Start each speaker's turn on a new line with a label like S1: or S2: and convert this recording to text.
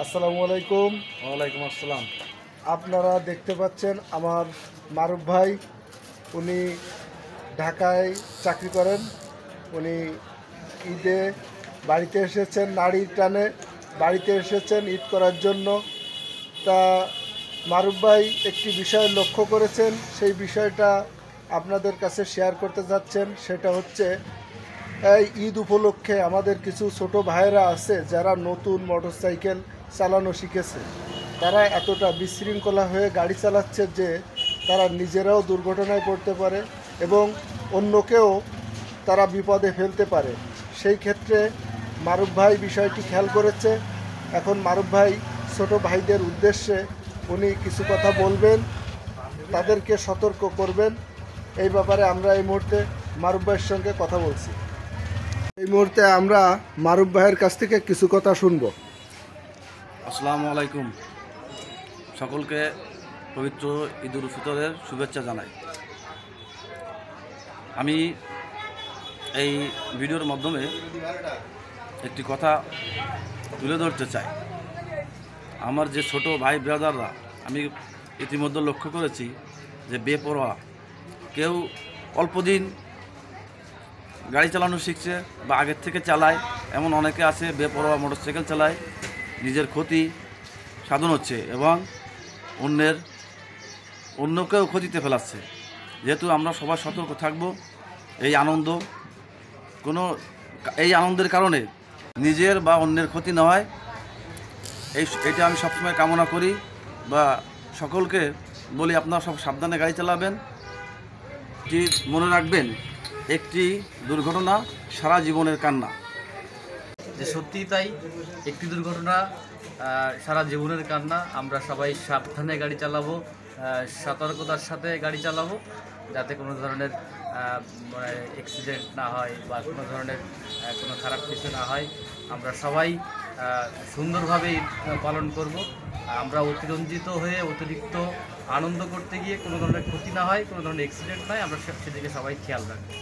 S1: আসসালামু আলাইকুম।
S2: ওয়ালাইকুম আসসালাম।
S1: আপনারা দেখতে পাচ্ছেন আমার মারুফ ভাই, উনি ঢাকায় চাকরি করেন। উনি ঈদে বাড়িতে এসেছেন, নাড়ির টানে বাড়িতে এসেছেন ঈদ করার জন্য। তা মারুফ ভাই একটি বিষয় লক্ষ্য করেছেন, সেই বিষয়টা আপনাদের কাছে শেয়ার করতে যাচ্ছেন। সেটা হচ্ছে এই ঈদ উপলক্ষে আমাদের কিছু ছোট ভাইয়েরা আছে যারা নতুন মোটরসাইকেল চালানো শিখেছে। তারা এতটা বিশৃঙ্খলা হয়ে গাড়ি চালাচ্ছে যে তারা নিজেরাও দুর্ঘটনায় পড়তে পারে এবং অন্যকেও তারা বিপদে ফেলতে পারে। সেই ক্ষেত্রে মারুফ ভাই বিষয়টি খেয়াল করেছে। এখন মারুফ ভাই ছোট ভাইদের উদ্দেশ্যে উনি কিছু কথা বলবেন, তাদেরকে সতর্ক করবেন। এই ব্যাপারে আমরা এই মুহূর্তে মারুফ ভাইয়ের সঙ্গে কথা বলছি। এই মুহূর্তে আমরা মারুফ ভাইয়ের কাছ থেকে কিছু কথা শুনব।
S2: আসসালামু আলাইকুম। সকলকে পবিত্র ঈদুল ফিতরের শুভেচ্ছা জানাই। আমি এই ভিডিওর মাধ্যমে একটি কথা তুলে ধরতে চাই। আমার যে ছোট ভাই ব্রাদাররা, আমি ইতিমধ্যে লক্ষ্য করেছি যে বেপরোয়া কেউ অল্প দিন গাড়ি চালানো শিখছে বা আগের থেকে চালায়, এমন অনেকে আছে বেপরোয়া মোটরসাইকেল চালায়, নিজের ক্ষতি সাধন হচ্ছে এবং অন্যকেও ক্ষতিতে ফেলাচ্ছে। যেহেতু আমরা সবাই সতর্ক থাকব, এই আনন্দের কারণে নিজের বা অন্যের ক্ষতি না হয়, এটা আমি সবসময় কামনা করি বা সকলকে বলি আপনারা সব সাবধানে গাড়ি চালাবেন। যে মনে রাখবেন, একটি দুর্ঘটনা সারা জীবনের কান্না।
S3: যে সত্যিই তাই, একটি দুর্ঘটনা সারা জীবনের কান্না। আমরা সবাই সাবধানে গাড়ি চালাবো, সতর্কতার সাথে গাড়ি চালাবো, যাতে কোনো ধরনের অ্যাক্সিডেন্ট না হয় বা কোনো ধরনের কোনো খারাপ কিছু না হয়। আমরা সবাই সুন্দরভাবে পালন করব। আমরা অতিরঞ্জিত হয়ে অতিরিক্ত আনন্দ করতে গিয়ে কোনো ধরনের ক্ষতি না হয়, কোনো ধরনের অ্যাক্সিডেন্ট নয়, আমরা সেদিকে সবাই খেয়াল রাখবো।